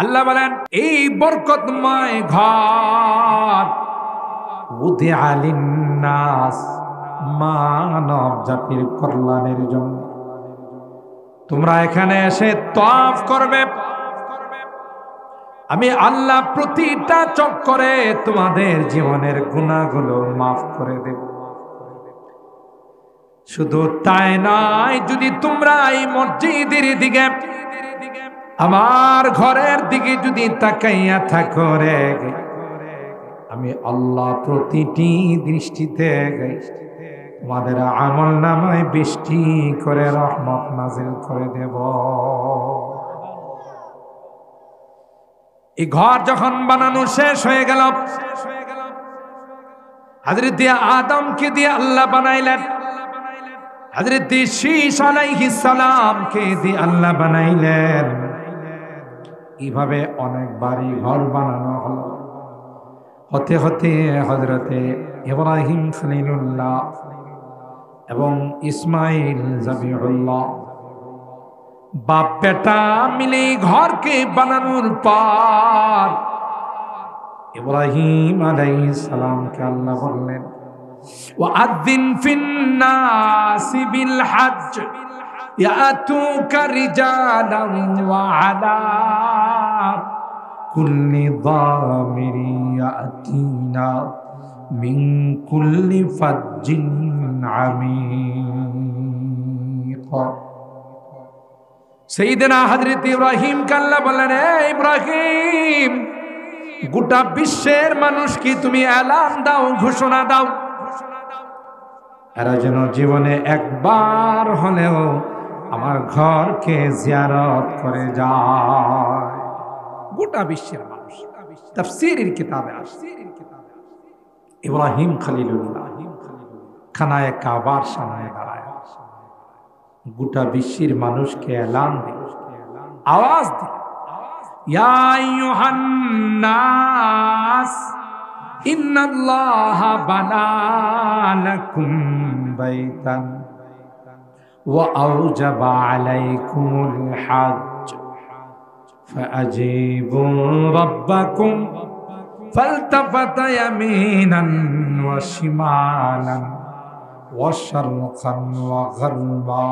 আল্লাহ বলেন এই বরকতময় ঘর উদিআ লিন্নাস, মানব জাতির কল্যাণের জন্য। তোমরা এখানে এসে তওয়াফ করবে, আমি আল্লাহ প্রতিটা চক্করে তোমাদের জীবনের গুনাহগুলো মাফ করে দেব। শুধু তাই নয়, যদি তোমরা এই মসজিদের দিকে, আমার ঘরের দিকে যদি তাকাইয়া থাকো রে, আমি আল্লাহ প্রতিটি দৃষ্টিতে তোমাদের আমল নামায় বৃষ্টি করে রহমত নাজিল করে দেব। এই ঘর যখন বানানো শেষ হয়ে গেল, হযরত আদমকে দিয়ে আল্লাহ বানাইলেন, হযরত শীশ আলাইহিস সালামকে দিয়ে আল্লাহ বানাইলেন। এইভাবে অনেক বাড়ি ঘর বানানো হলো। হতে হতে হযরতে ইব্রাহিম খলিলুল্লাহ এবং ইসমাইল জাবিউল্লাহ বাপ বেটা মিলে ঘরকে বানানোর পর ইব্রাহিম আলাইহিস সালামকে আল্লাহ বললেন, ওয়াআযিন ফিন্নাসি বিল হজ্জ ইয়াতুকা রিজালান ওয়া আলা কুল্লি যামিরি ইয়াতিনা মিন কুল্লি ফাজ্জিন আমিক। সাইয়েদনা হযরত ইব্রাহিম কে আল্লাহ বললেন, হে ইব্রাহিম, গোটা বিশ্বের মানুষকে তুমি এলান দাও, ঘোষণা দাও, এরা যেন জীবনে একবার হলেও আমার ঘরকে জিয়ারত করে যায়। গোটা বিশ্বের মানুষ, তাফসীরের কিতাবে আসছে ইব্রাহিম খলিলুল্লাহ খানায়ে কাবার সামনে দাঁড়ায় গোটা বিশ্বের মানুষকে এলান দিল, আওয়াজ দিল, ইয়া আইয়ুহান নাস ইন্নাল্লাহা বানা লাকুম বাইতান ওয়া আওজাবা আলাইকুমুল হজ্জ ফাআজিবু রাব্বাকুম ফালতাফাতা ইয়ামিনান ওয়া শিমালান ওয়া শারকান ওয়া গারবা।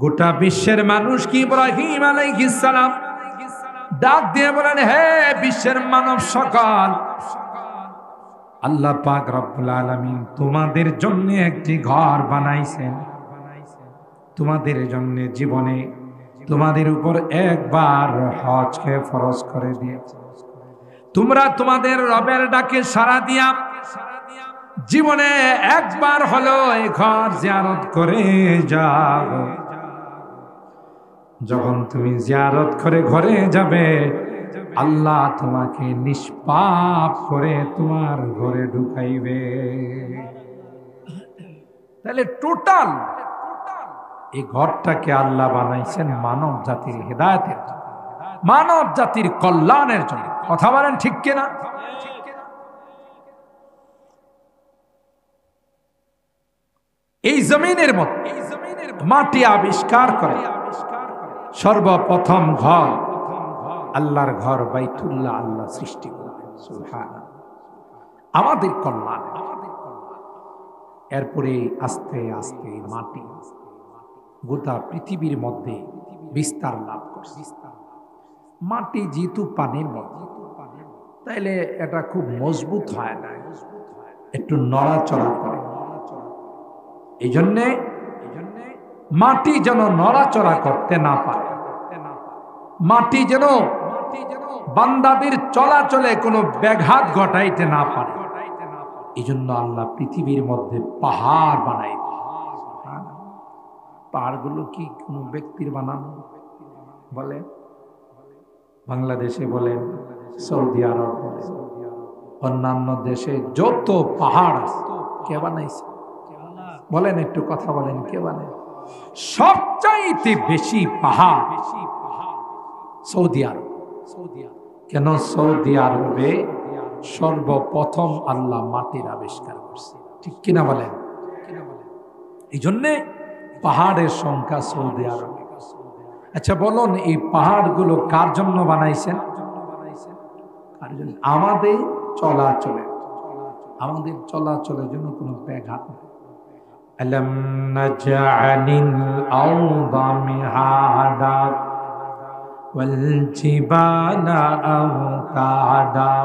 গোটা বিশ্বের মানুষ কি ইব্রাহিম আলাইহিস সালাম ডাক দিয়ে বলেন, হে বিশ্বের মানব সকল, আল্লাহ পাক রব্বুল আলামিন তোমাদের জন্য একটি ঘর বানাইছেন। তোমাদের জন্য জীবনে তোমাদের উপর একবার হজকে ফরজ করে দিয়েছে। তোমরা তোমাদের রবের ডাকে সাড়া দিয়া জীবনে একবার হলো এই ঘর জিয়ারত করে যাও। যখন তুমি জিয়ারত করে ঘরে যাবে, আল্লাহ তোমাকে নিষ্পাপ করে তোমার ঘরে ঢুকাইবে। তাহলে টোটাল এই ঘরটাকে আল্লাহ বানাইছেন মানব জাতির হেদায়েতের জন্য, মানব জাতির কল্যাণের জন্য। কথা বলেন ঠিক কিনা? এই জমিনের মধ্যে মাটি আবিষ্কার করে সর্বপ্রথম ঘর, আল্লাহর ঘর বাইতুল্লাহ আল্লাহ সৃষ্টি করলেন। সুবহানাল্লাহ, আমাদের কল্যাণ। এরপরে আস্তে আস্তে মাটি গোটা পৃথিবীর মধ্যে বিস্তার লাভ করছে। মাটি যেহেতু পানির মধ্যে, তাইলে এটা খুব মজবুত হয় না, একটু নড়াচড়া করে। এই জন্যে মাটি যেন নড়াচড়া করতে না পারে, মাটি যেন বান্দাদের চলাচলে কোনো ব্যাঘাত ঘটাইতে না পারে, এই জন্য আল্লাহ পৃথিবীর মধ্যে পাহাড় বানাই। পাহাড়গুলো কি কোনো ব্যক্তির বানানো? বলে বাংলাদেশে বলেন, সৌদি আরব বলেন, অন্যান্য দেশে যত পাহাড় আছে কে বানাইছে? বলেন, একটু কথা বলেন, কে বানায়? সবচাইতে বেশি পাহাড় সৌদি আরব। কেন? সৌদি আরবে সর্বপ্রথম আল্লাহ মাটির আবিষ্কার করছে, ঠিক কিনা বলেন? এই জন্যে পাহাড়ের সংখ্যা সৌদি আরবে। আচ্ছা বলুন, এই পাহাড়গুলো কার জন্য বানাইছেন? আমাদের চলাচলের, আমাদের চলাচলের জন্য কোনো ব্যাঘাত নেই। আলাম নাজআলিল আরদা মিহাদা ওয়াল জিবালা আওতাদা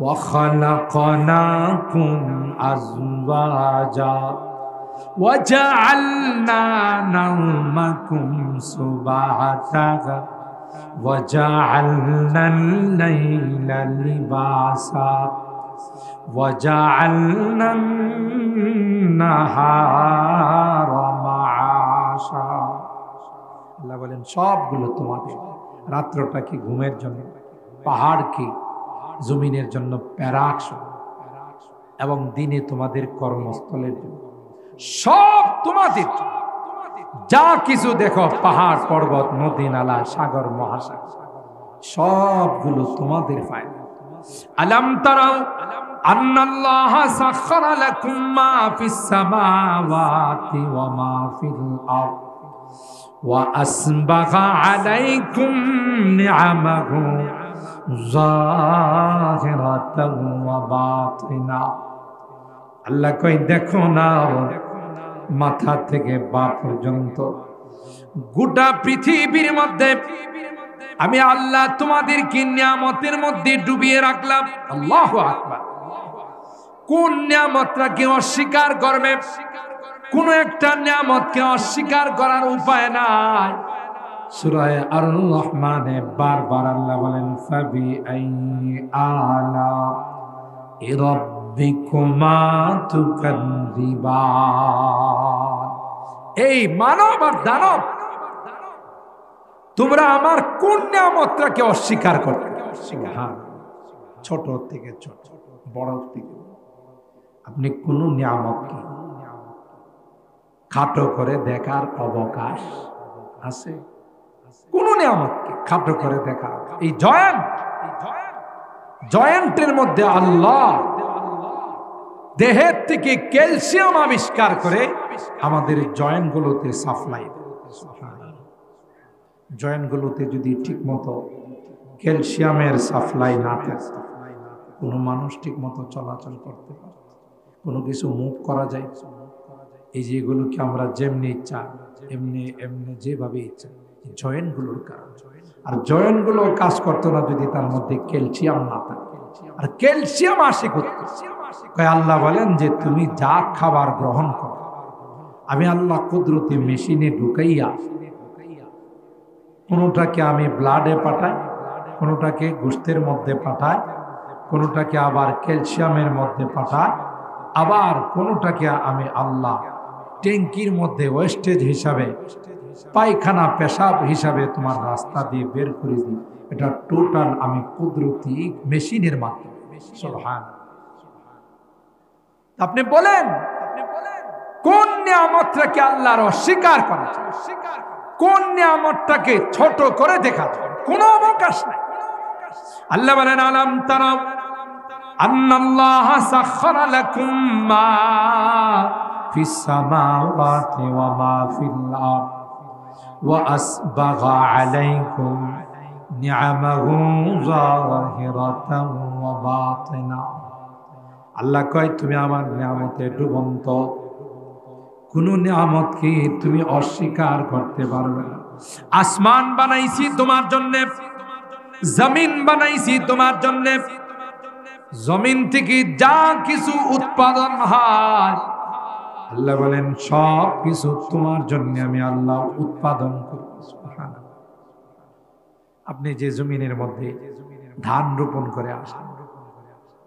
ওয়া খালাকনাকুম আজওয়াজা ওয়া জাআলনা নাওমাকুম সুবহাতা ওয়া জাআলনাল লাইলা লিবাসা ওয়া জাআলনান নাহারা মাআশা। আল্লাহ বলেন সবগুলো তোমাদের। রাত্রটা কি ঘুমের জন্য, পাহাড় কি জমিনের জন্য প্যারাক, এবং দিনে তোমাদের কর্মস্থলের জন্য। সব তোমাদের, যা কিছু দেখো, পাহাড় পর্বত নদী নালা সাগর মহাসাগর, সবগুলো তোমাদের ফায়দা। আলাম তারাও আন্নাল্লাহা সাখখারা লাকুম মা ফিস সামাওয়াতি ওয়া মা ফিল আরদ ওয়া আসবাগা আলাইকুম নিআমাহু যাহিরাতান ওয়া বাতিনা। আল্লাহ কই দেখো না, মাথা থেকে পা পর্যন্ত গোটা পৃথিবীর মধ্যে আমি আল্লাহ তোমাদেরকে নিয়ামতের মধ্যে ডুবিয়ে রাখলাম। আল্লাহু আকবার। কোন নিয়ামতটাকে অস্বীকার করবে? কোন একটা নিয়ামতকে অস্বীকার করার উপায় নাই। সূরা আর রহমানে বারবার আল্লাহ বলেন ফাবি আই আলা রাব্বিকুমা তুকাযিবান। এই মানব আর দানব, তোমরা আমার কোন নিয়ামতটাকে অস্বীকার করতে? ছোট থেকে ছোট, বড় থেকে, আপনি কোন নিয়ামতকে খাটো করে দেখার অবকাশ আছে? কোন নিয়ামতকে খাটো করে দেখা? এই জয়েন্টের মধ্যে আল্লাহ দেহের থেকে ক্যালসিয়াম আবিষ্কার করে আমাদের জয়েন্টগুলোতে সাপ্লাই। জয়েন্টগুলোতে যদি ঠিক মতো ক্যালসিয়ামের সাপ্লাই না থাকে, কোনো মানুষ ঠিক মতো চলাচল করতে পারে, কোনো কিছু মুভ করা যায়? এই যেগুলোকে আমরা যেমনি ইচ্ছা এমনি এমনি যেভাবে ইচ্ছা, জয়েন্টগুলোর কারণ। আর জয়েন্টগুলো কাজ করতো না যদি তার মধ্যে ক্যালসিয়াম না থাকে। আর ক্যালসিয়াম আসে করতে, আল্লাহ বলেন যে তুমি যা খাবার গ্রহণ করো, আমি আল্লাহ কুদরতি মেশিনে ঢুকাইয়া কোনোটাকে আমি ব্লাডে পাঠাই, কোনোটাকে গোশতের মধ্যে পাঠাই, কোনোটাকে আবার ক্যালসিয়ামের মধ্যে পাঠাই, আবার কোনোটাকে আমি আল্লাহ ট্যাঙ্কির মধ্যে ওয়েস্টেজ হিসাবে, পায়খানা পেশাব হিসাবে তোমার রাস্তা দিয়ে বের করে দিই। এটা টোটাল আমি কুদরতি মেশিনের মাধ্যমে। সুবহানাল্লাহ। আপনি বলেন কোন নিয়ামতটাকে আল্লাহর অস্বীকার করা যায়? কোন নিয়ামতটাকে ছোট করে দেখা যায়? কোনো অবকাশ নাই। আল্লাহ বলেন আলাম তারাও আন্নাল্লাহা সাখখারা লাকুম মা ফিস সামাওয়াতি ওয়া মা ফিল আরদ ওয়া আসবাগা আলাইকুম নিআমাহু যাহিরাতান ওয়া বাতিনা। আল্লাহ কয় তুমি আমার নিয়ামতে ডুবন্ত, কোন নিয়ামত কি তুমি অস্বীকার করতে পারবে না? আসমান বানাইছি তোমার জন্য, জমিন বানাইছি তোমার জন্য, জমিন থেকে যা কিছু উৎপাদন হয় আল্লাহ বলেন সব কিছু তোমার জন্য আমি আল্লাহ উৎপাদন করি। আপনি যে জমিনের মধ্যে ধান রোপণ করে আসেন,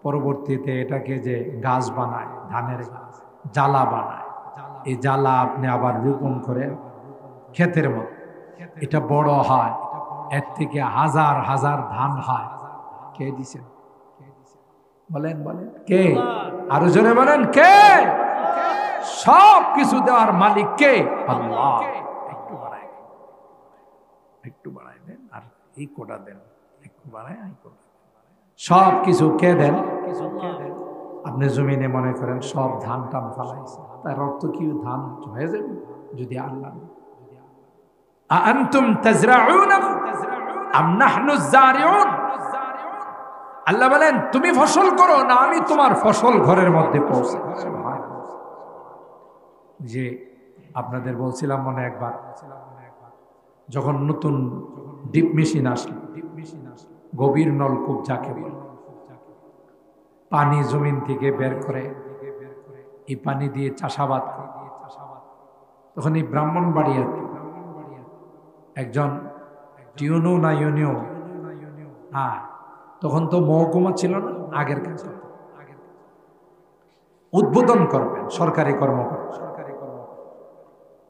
পরবর্তীতে এটাকে যে গাছ বানায়, ধানের গাছ জ্বালা বানায়, এই জ্বালা আপনি আবার রোপণ করে ক্ষেতের মধ্যে, এটা বড় হয়, এর থেকে হাজার হাজার ধান হয়। কে দিছেন? বলেন বলেন কে? আরো জোরে বলেন কে? সব কিছু দেওয়ার মালিক কে? আল্লাহ। একটু বাড়ায়, একটু বাড়ায় দেন, আর এই কোটা দেন, একটু বাড়ায়, এই কোটা। সব কিছু কে দেন? আপনি জমিনে মনে করেন সব ধান টান ফালাইছে, তার অর্থ কি ধান হয়ে যাবে? যদি আল্লাহ আআনতুম তাজরাউনাহু আম নাহনুজ জারিউন। আল্লাহ বলেন তুমি ফসল করো না আমি তোমার ফসল ঘরের মধ্যে পৌঁছে। যে আপনাদের বলছিলাম মনে একবার, যখন নতুন ডিপ মেশিন আসলো, গভীর নলকূপ যাকে বলে, পানি জমিন থেকে বের করে এই পানি দিয়ে চাষাবাদ করে, তখন এই ব্রাহ্মণবাড়িয়াতে একজন টিউনো না ইউনিও, হ্যাঁ তখন তো মহকুমা ছিল না, আগের কাছে উদ্বোধন করবেন সরকারি কর্মকর্তা।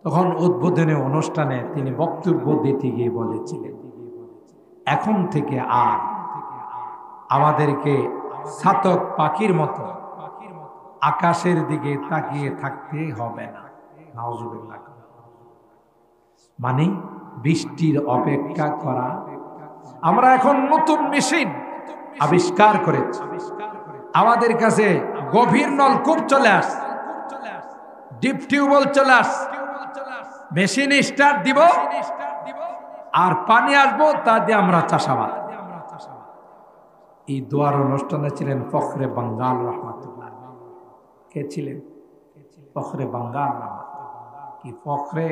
তখন উদ্বোধনী অনুষ্ঠানে তিনি বক্তব্য দিতে গিয়ে বলেছিলেন, এখন থেকে আর আমাদেরকে ছাতক পাখির মতো আকাশের দিকে তাকিয়ে থাকতে হবে না। নাউজুবিল্লাহ। মানে বৃষ্টির অপেক্ষা করা। আমরা এখন নতুন মেশিন আবিষ্কার করেছি, আমাদের কাছে গভীর নলকূপ চলে আস, ডিপ টিউবওয়েল চলে আস, মেশিন স্টার্ট দিব আর পানি আসবো, তা দিয়ে আমরা চাষাবাদ। এই দোয়ার অনুষ্ঠানে ছিলেন ফখরে বাঙ্গাল রহমাতুল্লাহ। কে ছিলেন? ফখরে বাঙ্গাল রহমাতুল্লাহ। কি ফখরে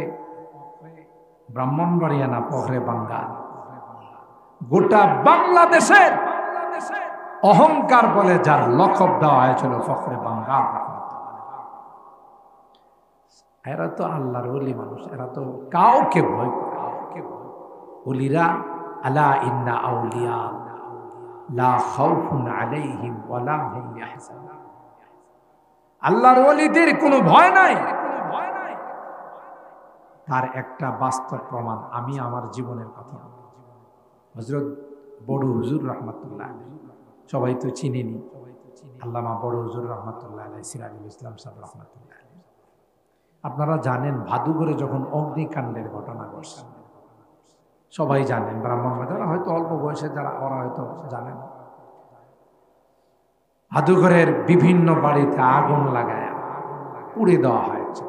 ব্রাহ্মণবাড়িয়া না ফখরে বাঙ্গাল? গোটা বাংলাদেশের অহংকার বলে যার লকব দেওয়া হয়েছিল ফখরে বাঙ্গাল রহমাতুল্লাহ। এরা তো আল্লাহর ওলি মানুষ, এরা তো কাউকে ভয় করে। ওলিরা আলা ইন্না আউলিয়া লা খাউফুন আলাইহিম ওয়ালা হুম ইয়াহজানুন। আল্লাহর ওলিদের কোনো ভয় নাই। তার একটা বাস্তব প্রমাণ আমি আমার জীবনের কথা বলি। হযরত বড় হুজুর রহমাতুল্লাহ আলাইহি, সবাই তো চিনেনি, আল্লামা বড় হুজুর রহমাতুল্লাহ আলাইহি, সিরাজুল ইসলাম সাহেব রহমাতুল্লাহ আলাইহি। আপনারা জানেন ভাদুঘরে যখন অগ্নিকাণ্ডের ঘটনা ঘটছে, সবাই জানেন, ব্রাহ্মণরা যারা হয়তো অল্প বয়সে যারা, ওরা হয়তো জানেন। জাদুঘরের বিভিন্ন বাড়িতে আগুন লাগায় পুড়ে দেওয়া হয়েছে।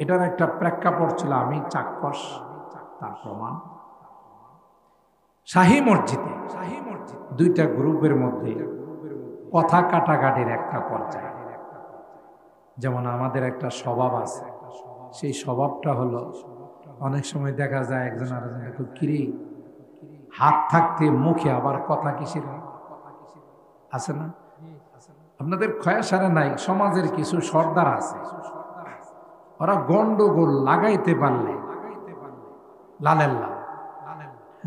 এটার একটা প্রেক্ষাপট ছিল আমি চাক্ষুষ, তার প্রমাণ শাহী মসজিদে দুইটা গ্রুপের মধ্যে কথা কাটাকাটির একটা পর্যায়ে। যেমন আমাদের একটা স্বভাব আছে, সেই স্বভাবটা হলো অনেক সময় দেখা যায় একজন আরেকজনের খুব কিরে হাত থাকতে মুখে আবার কথা কিসের আছে না? আপনাদের খয়াসারে নাই, সমাজের কিছু সর্দার আছে, ওরা গন্ডগোল লাগাইতে পারলে লালের লাল,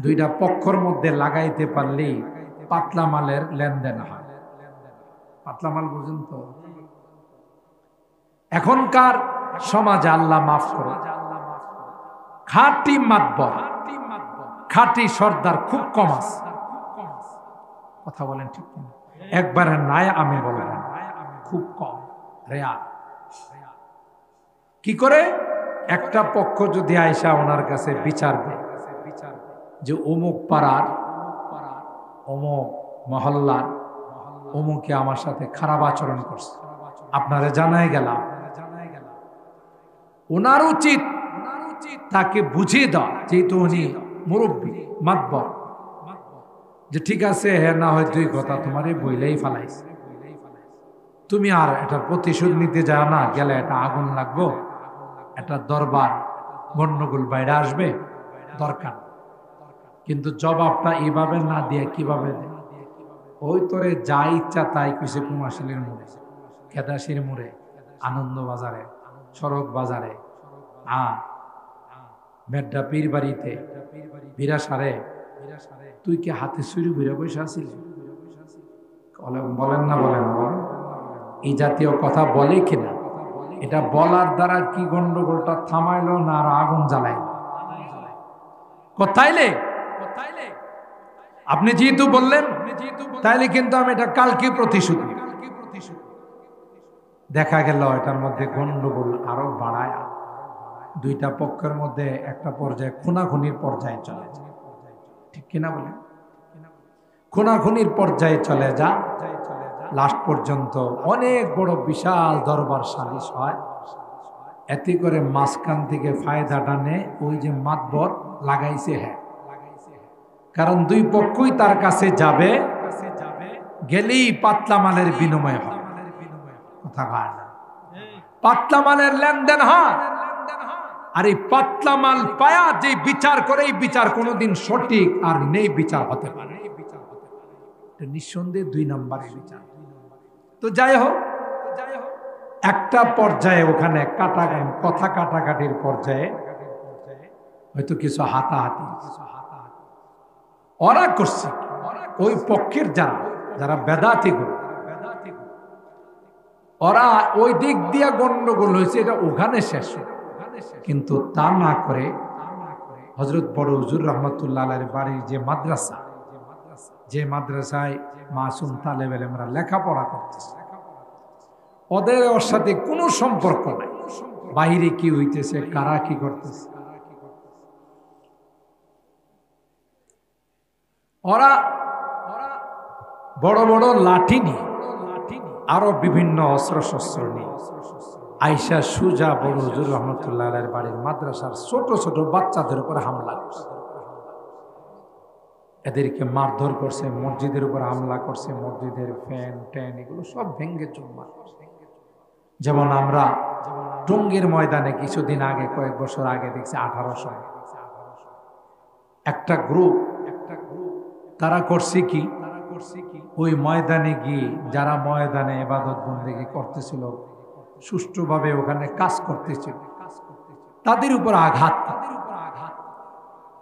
দুইটা পক্ষর মধ্যে লাগাইতে পারলেই পাতলা মালের লেনদেন হয়। পাতলা মাল বুঝেন তো? এখনকার সমাজে আল্লাহ মাফ করে, খাঁটি মাতবর খাঁটি সর্দার খুব কম আছে। কথা বলেন ঠিক না? একবারে নাই আমি বলেন খুব কম, রেয়ার। কি করে? একটা পক্ষ যদি আয়সা ওনার কাছে বিচার দেয় যে অমুক পাড়ার অমুক মহল্লার অমুকে আমার সাথে খারাপ আচরণ করছে, আপনারে জানাই গেলাম, ওনার উচিত তাকে বুঝিয়ে দেওয়া, যেহেতু উনি মুরব্বী মাতবর, যে ঠিক আছে হ্যাঁ না হয় দুই কথা তোমার বইলেই ফালাইছে, তুমি আর এটার প্রতিশোধ নিতে যাও না, গেলে এটা আগুন লাগবো, এটা দরবার গন্ডগোল বাইরে আসবে, দরকার। কিন্তু জবাবটা এইভাবে না দিয়ে কিভাবে দেয়? ওই তোরে যা ইচ্ছা তাই কিছু কুমাশালির মোড়ে, খেদাসির মোড়ে, আনন্দ বাজারে, সড়ক বাজারে, মেড্ডা পীর বাড়িতে, বিরাসারে, তুই কি হাতে ছুরি ঘুরে বসে আসিলি? বলেন না বলেন না বলেন? এই জাতীয় কথা বলে কিনা? এটা বলার দ্বারা কি গন্ডগোলটা থামাইলো না আর আগুন জ্বালাইল? কোথাইলে আপনি যেহেতু বললেন তাইলে কিন্তু আমি এটা কালকে প্রতিশোধ। দেখা গেল এটার মধ্যে গন্ডগোল আরো বাড়ায়, দুইটা পক্ষের মধ্যে একটা পর্যায়ে খুনাখুনির পর্যায়ে চলে যায়। ঠিক কিনা বলেন? খুনাখুনির পর্যায়ে চলে যা, লাস্ট পর্যন্ত অনেক বড় বিশাল দরবার সালিশ হয়। এতে করে মাঝখান থেকে ফায়দাটা নেয় ওই যে মাতবর লাগাইছে, হ্যাঁ, কারণ দুই পক্ষই তার কাছে যাবে, গেলেই পাতলা মালের বিনিময় হবে। কথা হয় না, পাতলা মালের লেনদেন হয়। আর এই পাতলা মাল পায়া যে বিচার করে, এই বিচার কোনোদিন সঠিক আর নেই বিচার হতে পারে, নিঃসন্দেহে 2 নম্বরের বিচার। তো যাই হোক, একটা পর্যায়ে ওখানে কথা কাটাকাটির পর্যায়ে হয়তো কিছু হাতাহাতি ওরা করছে। ওই পক্ষের যারা বেদাতি করে, ওরা ওই দিক দিয়ে গন্ডগোল হয়েছে, এটা ওখানে শেষ। কিন্তু তা না করে হযরত বড় হুজুর রহমতুল্লাহ আলাইহির বাড়ির যে মাদ্রাসা, যে মাদ্রাসায় মাসুম তালেব ইলমরা লেখাপড়া করতেছে, ওর সাথে কোনো সম্পর্ক নাই বাহিরে কি হইতেছে, কারা কি করতেছে। ওরা বড় বড় লাঠি নিয়ে, আরো বিভিন্ন অস্ত্র শস্ত্র নিয়ে আইসা সুজা বড় হুজুর রহমতুল্লাহ আলাইহির বাড়ির মাদ্রাসার ছোট ছোট বাচ্চাদের উপর হামলা করছে, এদেরকে মারধর করছে, মসজিদের উপর হামলা করছে, মসজিদের ফ্যান ট্যান এগুলো সব ভেঙ্গে চুরমার করছে। যেমন আমরা টঙ্গীর ময়দানে কিছুদিন আগে, কয়েক বছর আগে দেখছি 1800 একটা গ্রুপ তারা করছে কি, ওই ময়দানে গিয়ে যারা ময়দানে ইবাদত বন্দেগী করতেছিল, সুষ্ঠুভাবে ওখানে কাজ করতেছিল, তাদের উপর আঘাত,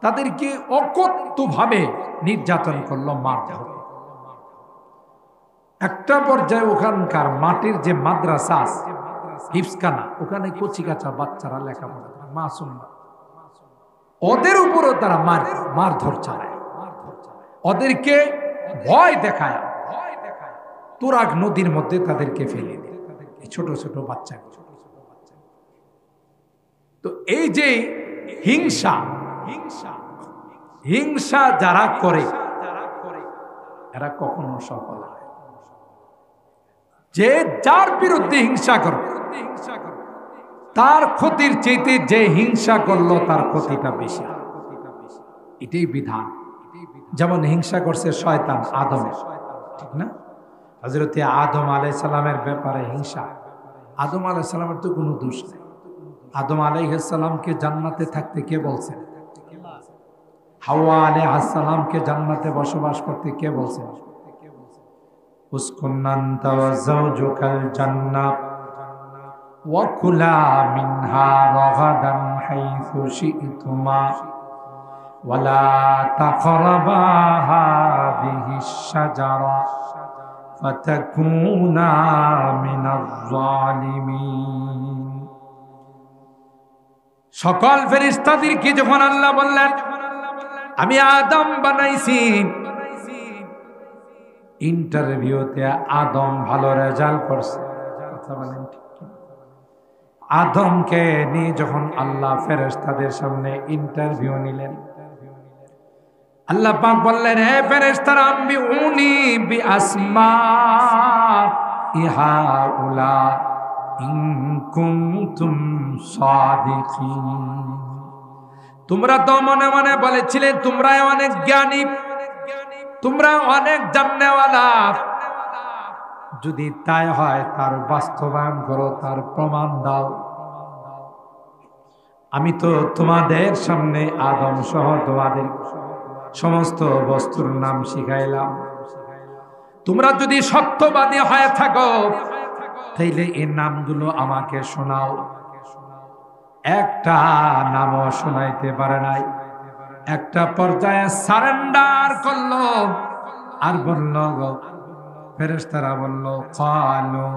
তাদেরকে অকথ্যভাবে নির্যাতন করলো, মারধর। একটা পর্যায়ে ওখানকার মাটির যে মাদ্রাসা আছে হিফজখানা, ওখানে কচিকাচা বাচ্চারা লেখাপড়া করে, মাসুম, ওদের উপরও তারা মারধর চালায়, ওদেরকে ভয় দেখায়, তুরাগ নদীর মধ্যে তাদেরকে ফেলে দেয়, ছোট ছোট বাচ্চা। তো এই যে হিংসা হিংসা যারা করে, এরা কখনো সফল হয়। যে যার বিরুদ্ধে হিংসা করে, তার ক্ষতির চাইতে যে হিংসা করলো তার ক্ষতিটা বেশি, এটাই বিধান। যেমন হিংসা করছে শয়তান আদমের, ঠিক না? হযরত আদম আলাইহিস সালামের ব্যাপারে হিংসা। আদম আলাইহিস সালামের তো কোনো দোষ নেই। আদম আলাইহিস সালামকে জান্নাতে থাকতে কে বলছেন? হাওয়া আলাইহিস সালামকে জান্নাতে বসবাস করতে কে বলছেন? উসকুন্না আনতা ওয়া যাওজুকাল জান্নাহ ওয়া কুলা মিনহা রাগাদান হাইসু শি'তুমা ওয়ালা তাকরাবা হাযিহিশ শাজারা ফাতাকুনা মিনাজ জালিমিন। সকল ফেরেশতাদেরকে যখন আল্লাহ বললেন আমি আদম বানাইছি, ইন্টারভিউতে আদম ভালো রেজাল্ট করছে, কথা বলেন ঠিক? আদমকে নিয়ে যখন আল্লাহ ফেরেশতাদের সামনে ইন্টারভিউ নিলেন, আল্লাহ পাক বললেন হে ফেরেশতারা আম্বিউনি বিআসমাই হাউলা ইন কুনতুম সাদিকিন। তোমরা তো মনে মনে বলেছিলে তোমরা অনেক জ্ঞানী, তোমরা অনেক জাননেওয়ালা, যদি তাই হয় তার বাস্তবায়ন করো, তার প্রমাণ দাও। আমি তো তোমাদের সামনে আদম সহ তোমাদের সমস্ত বস্তুর নাম শিখাইলাম, তোমরা যদি সত্যবাদী হয়ে থাকো তাইলে এই নামগুলো আমাকে শোনাও। একটা নামও শোনাইতে পারে নাই। একটা পর্যায়ে সারেন্ডার করলো আর বলল, ফেরেশতারা বলল ক্বালু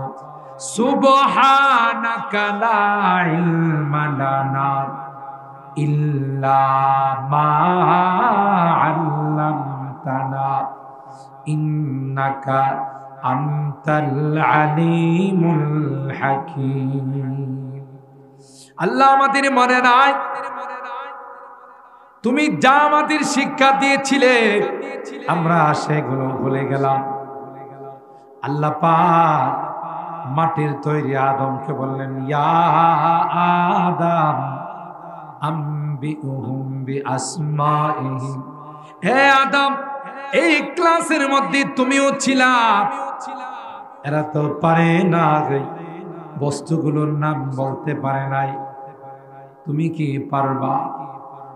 সুবহানাকা লা ইলমা লানা ইল্লা মা আল্লামতানা ইন্নাকা আনতাল আলিমুল হাকীম। আল্লাহ আমাদের মনে নাই, তুমি যা আমাদের শিক্ষা দিয়েছিলে আমরা সেগুলো ভুলে গেলাম। আল্লাহ পাক মাটির তৈরি আদমকে বললেন, ইয়া আদম আম্বিউহুম বিআসমাইহিম। হে আদম, এই ক্লাসের মধ্যে তুমিও ছিলা, এরা তো পারে না, বস্তুগুলোর নাম বলতে পারে নাই, তুমি কি পারবা?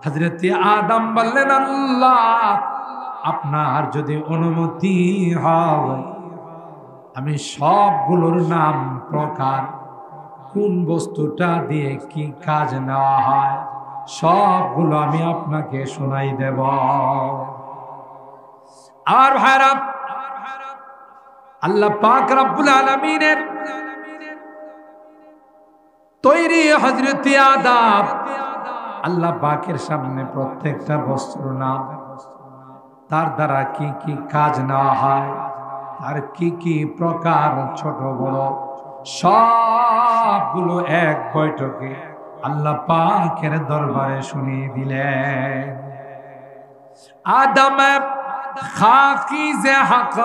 হযরত আদম বললেন, আল্লাহ, আপনার যদি অনুমতি হয় আমি সবগুলোর নাম, প্রকার, কোন বস্তুটা দিয়ে কি কাজ নেওয়া হয় সবগুলো আমি আপনাকে শোনাই দেব। আর ভাইরা, আল্লাহ পাক রব্বুল আলামিনের তৈরি হযরত আদম, আল্লাহ পাকের সামনে প্রত্যেকটা বস্তুর নাম, তার দ্বারা কি কি কাজ নেওয়া হয়, আর কি কি প্রকার, ছোট বড় সবগুলো এক বৈঠকে আল্লাহ পাকের দরবারে শুনিয়ে দিলেন। আদম খাকিজে হক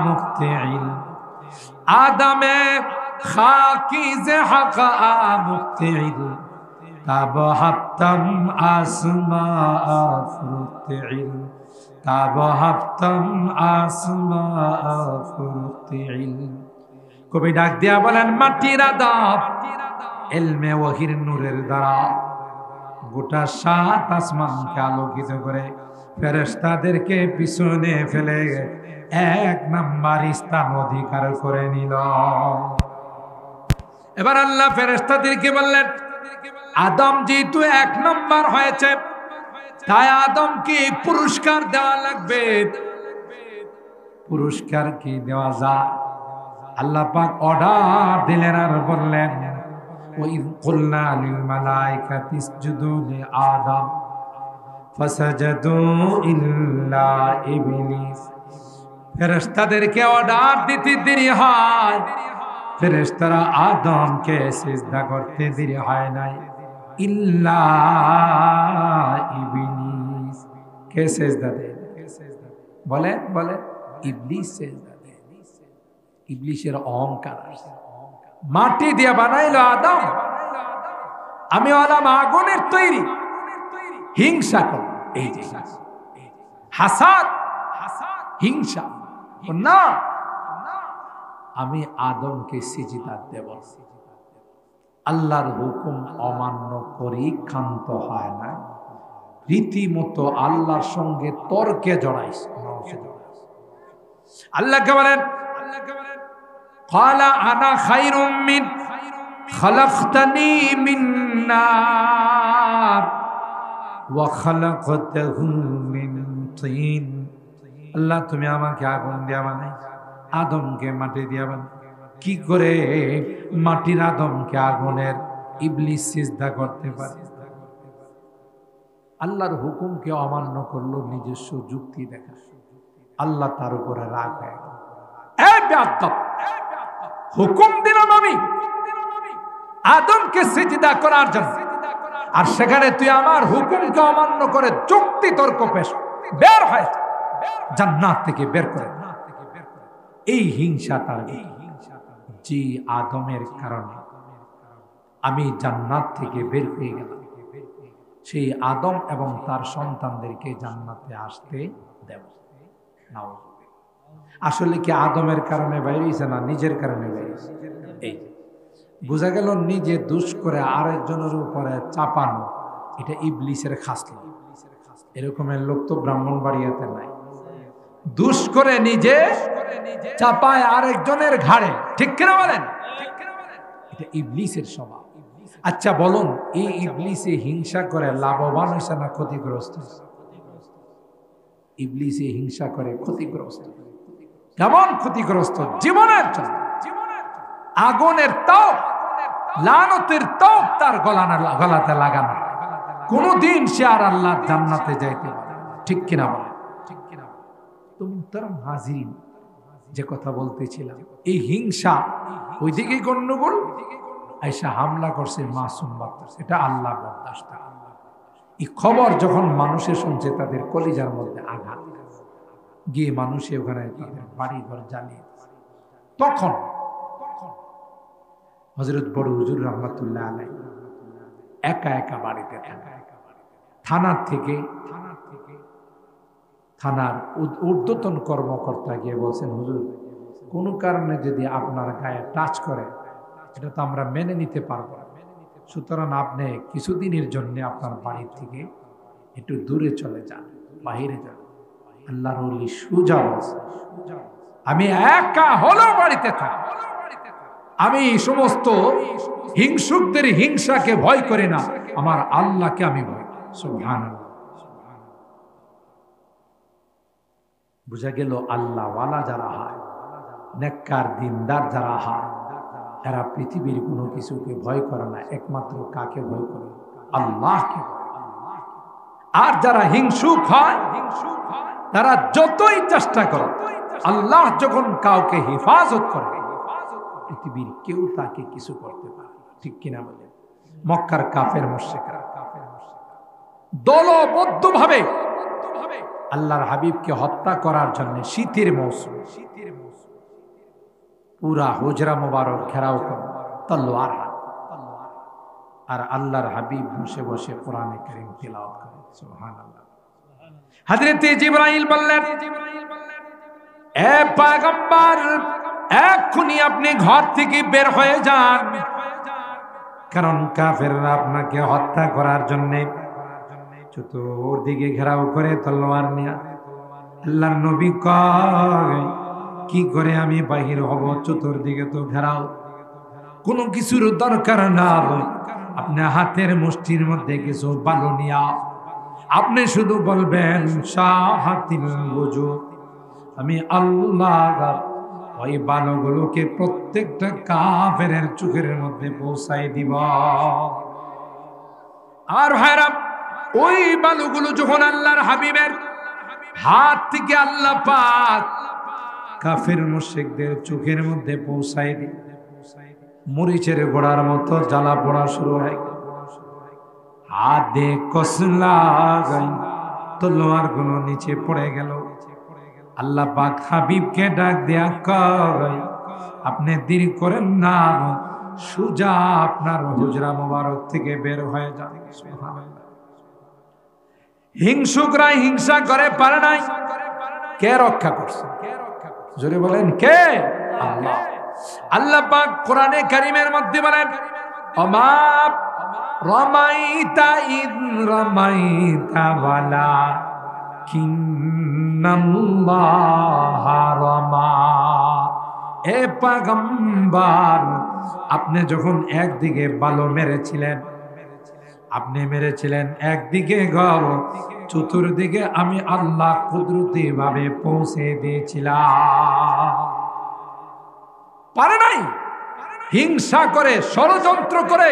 মুক্তিল, আদমে খাকিজে হক মুক্তিল, তাব হাত্তম আসমা ফুরতিল, তাব হাত্তম আসমা ফুরতিল। কবি ডাক দিয়া বলেন, মাটির আদম ইলমে ওয়াহির নূরের দ্বারা গোটা সাত আসমানকে আলোকিত করে ফেরেশতাদেরকে পিছনে ফেলে এক নাম্বার স্থান অধিকার করে নিল। এবার আল্লাহ ফেরেশতাদেরকে বললেন, আদম যেহেতু এক নাম্বার হয়েছে, তাই আদমকে পুরস্কার দেওয়া লাগবে। পুরস্কার কি দেওয়া যায়? আল্লাহ পাক অর্ডার দিলেন আর বললেন, ওয়াইদ কুলনা লিল মালাইকাতি ইসজুদু লিআদম ফাসাজাদু ইল্লা ইবলিস। ফেরেশতাদেরকে অর্ডার দিতে দেরি হয়, ফেরেশতারা আদমকে সিজদা করতে দেরি হয় নাই, ইল্লা ইবলিস। কে সিজদা দেয়? বলে বলে ইবলিস সিজদা দেয়। ইবলিসের অহংকার, মাটি দিয়ে বানাইলো আদম, আমি হলাম আগুনের তৈরি, হিংসা কর, এই যে হাসাদ, হিংসা না, আমি আদমকে সিজদা দেব। আল্লাহর হুকুম অমান্য করি ক্ষান্ত হয় না, রীতিমতো আল্লাহর সঙ্গে তর্কে জড়াইস। আল্লাহকে বলেন, ক্বালা আনা খায়রুম মিন খালাকতানি মিন নার ওয়া খালাকতাহু মিন তিন। আল্লাহ, তুমি আমাকে আগুন দিয়া বানাই, আদমকে মাটি দিয়া বানাই, কি করে মাটির আদমকে আগুনের ইবলিস সিজদা করতে পারে? আল্লাহর হুকুমকে অমান্য করলো, নিজস্ব যুক্তি দেখা। আল্লাহ তার উপরে রাগ হয়ে গেল, হুকুম দিলাম আমি আদমকে সিজদা করার জন্য, আর সেখানে তুই আমার হুকুমকে অমান্য করে যুক্তি তর্ক পেশ, বের হয় জান্নাত থেকে বের করে। এই হিংসা তার, যে আদমের কারণে আমি জান্নাত থেকে বের হয়ে গেলাম, সেই আদম এবং তার সন্তানদেরকে জান্নাতে আসতে দেব না। আসলে কি আদমের কারণে বাইরেছে না নিজের কারণে বাইরেছে? এই বোঝা গেল, নিজে দুষ করে আরেকজনের উপরে চাপানো, এটা ইবলিসের খাসলা। এরকমের লোক তো ব্রাহ্মণবাড়িয়াতে নাই। দুষ করে নিজে চাপায় আরেকজনের ঘাড়ে, ঠিক কিনা বলেন? এটা ইবলিসের স্বভাব। আচ্ছা বলুন, এই ইবলিসে হিংসা করে লাভবান হয়েছে না ক্ষতিগ্রস্ত? ইবলিসে হিংসা করে ক্ষতিগ্রস্ত। কেমন ক্ষতিগ্রস্ত? জীবনের জন্য আগুনের তাপ, লানতের তাপ তার গলাতে লাগানো, কোনদিন সে আর আল্লাহর জান্নাতে যাইতে পারে, ঠিক কিনা বলে? তো মুহতারাম হাজিরিন, যে কথা বলতেছিলাম, এই হিংসা ওইদিকে গন্ডগোল, আয়েশা হামলা করছে মাসুম বাচ্চা, এটা আল্লাহ বরদাস্ত। এই খবর যখন মানুষে শুনছে, তাদের কলিজার মধ্যে আঘাত গিয়ে মানুষে ওখানে তাদের বাড়ি ঘর জ্বালিয়ে, তখন হযরত বড় হুজুর রাহমাতুল্লাহ আলাইহি একা একা বাড়িতে থাকেন। থানার ঊর্ধ্বতন কর্মকর্তা গিয়ে বলছেন, হুজুর কোনো কারণে যদি আপনার গায়ে টাচ করে এটা তো আমরা মেনে নিতে পারবো না, সুতরাং আপনি কিছুদিনের জন্য আপনার বাড়ি থেকে একটু দূরে চলে যান, বাহিরে যান। আল্লাহর ওলি সুজা বলছে, আমি একা হলো বাড়িতে থাকি, আমি সমস্ত হিংসুকদের হিংসাকে ভয় করি না, আমার আল্লাহকে আমি ভয় করি। সুবহানাল্লাহ। বুঝা গেল আল্লাহ ওয়ালা যারা হয়, নেককার দিনদার যারা হয়, এরা পৃথিবীর কোনো কিছুকে ভয় করে না, একমাত্র কাকে ভয় করে? আল্লাহকে। আর যারা হিংসুক হয় তারা যতই চেষ্টা করে, আল্লাহ যখন কাউকে হেফাজত করে পৃথিবীর কেউ তাকে কিছু করতে পারে, ঠিক কিনা বলে? মক্কার কাফের মুশরিকরা দলবদ্ধভাবে আল্লাহর হাবিবকে হত্যা করার জন্য শীতের মৌসুম পুরা হুজরা মুবারক ঘেরাও করে তলোয়ার হাত, আর আল্লাহর হাবিব বসে বসে কোরআনে কারীম তিলাওয়াত করে। সুবহানাল্লাহ। হযরত জিবরাইল বললেন, এ পয়গম্বর, এক্ষুনি আপনি ঘর থেকে বের হয়ে যান, কারণ কাফেররা আপনাকে হত্যা করার জন্য চতুর্দিকে ঘেরাও করে তলোয়ার নিয়ে। আল্লাহর নবী কয়, কি করে আমি বাহির হব? চতুর্দিকে তো ঘেরাও, কোনো কিছুর দরকার না, আপনি হাতের মুষ্টির মধ্যে কিছু বালু নিয়া আপনি শুধু বলবেন শাহাতিল ওযু, আমি আল্লাহ ওই বালুগুলোকে প্রত্যেকটা কাফেরের চোখের মধ্যে পৌঁছাই দিব। আর ভাইরা, ওই বালুগুলো যখন আল্লাহর হাবিবের হাত থেকে আল্লাহ পাক কাফের মুশরিকদের চোখের মধ্যে পৌঁছাই দিল, মরিচের গোড়ার মতো জ্বালা পোড়া শুরু হয়। হাত দিয়ে কসলা গাই তলোয়ার গুলো নিচে পড়ে গেল। আল্লাহ পাক হাবিবকে ডাক দেয়া কয়, আপনি দেরি করেন না, সুজা আপনার হুজরা মোবারক থেকে বের হয়ে যান। সুবহানাল্লাহ। হিংসুকরা হিংসা করে পারে নাই, কে রক্ষা করছে? জোরে বলেন, কে? আল্লাহ। আল্লাহ পাক কোরআনে কারীমের মধ্যে বলেন, ওমা রামাইতা ইদ রামাইতা ওয়ালাকিন্নাল্লাহ রামা। এ পয়গম্বর, আপনি যখন একদিকে বালু মেরেছিলেন, আপনি মেরেছিলেন একদিকে ঘর, চতুর্দিকে আমি আল্লাহ কুদরতি ভাবে পৌঁছে দিয়েছিলাম। পারে নাই, হিংসা করে ষড়যন্ত্র করে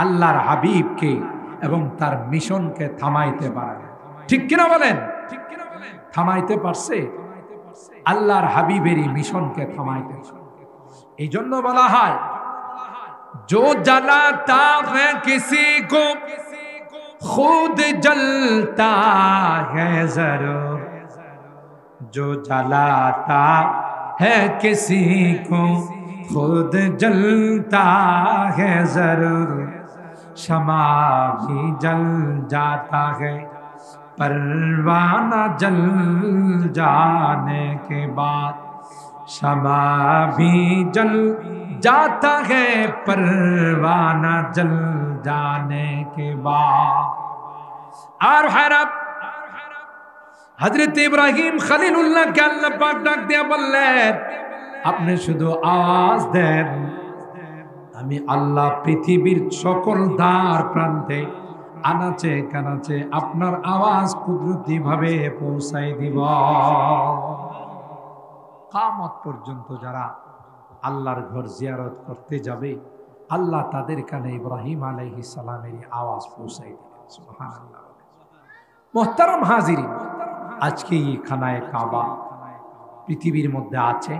আল্লাহর হাবিবকে এবং তার মিশনকে থামাইতে পারে। ঠিক কিনা বলেন? থামাইতে পারছে? আল্লাহর হাবিবেরই মিশনকে থামাইতে। এই জন্য বলা হয়, जो जलाता है किसी को खुद जलता है जरूर, जो जलाता है किसी को खुद जलता है जरूर, शमा भी जल जाता है परवाना जल जाने के बाद, शमा भी जल जाता है परवाना जल जाने के बाद। और हैरत हजरत इब्राहिम खलीलुल्लाह के अल्लाह पाक डाक दिया বললেন, আপনি শুধু আওয়াজ দেন, আমি আল্লাহ পৃথিবীর সকল দ্বার প্রান্তে আনাচে কানাচে আপনার আওয়াজ কুদরতি ভাবে পৌঁছাই দিব। কিয়ামত পর্যন্ত যারা আল্লাহর ঘর জিয়ারত করতে যাবে, আল্লাহ তাদের কানে ইব্রাহিম আলাইহিস সালামের আওয়াজ পৌঁছাই দিবেন। সুবহানাল্লাহ। মুহতারাম হাজিরিন, আজকে এই খানায়ে কাবা পৃথিবীর মধ্যে আছে,